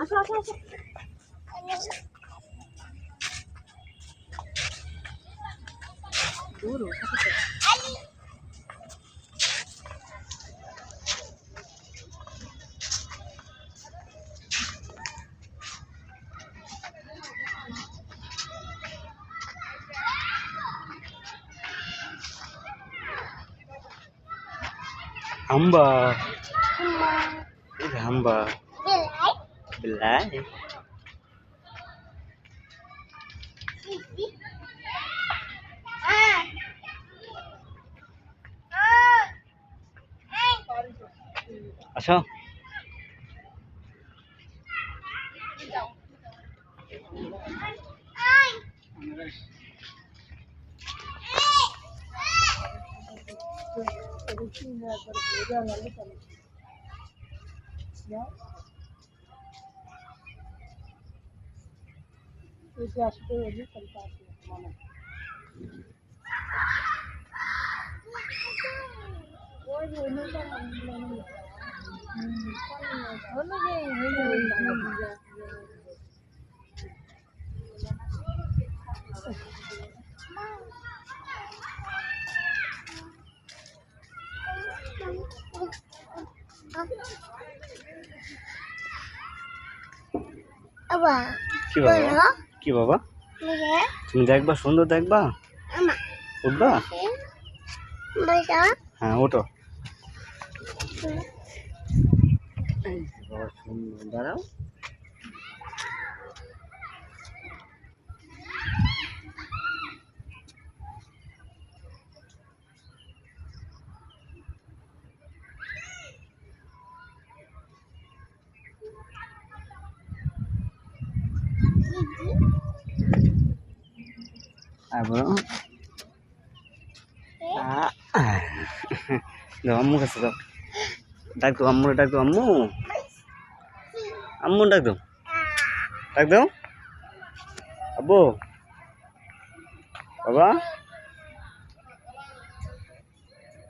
আসো আসো আসো দূর hamba ini hamba belai asal কি বাবা কি বাবা তুমি দেখবা সুন্দর দেখবা উঠবা হ্যাঁ ওঠো বাবা সুন্দর দাঁড়াও Abang, dah kamu kasih tau, dak tu kamu dak tu, abu, baba.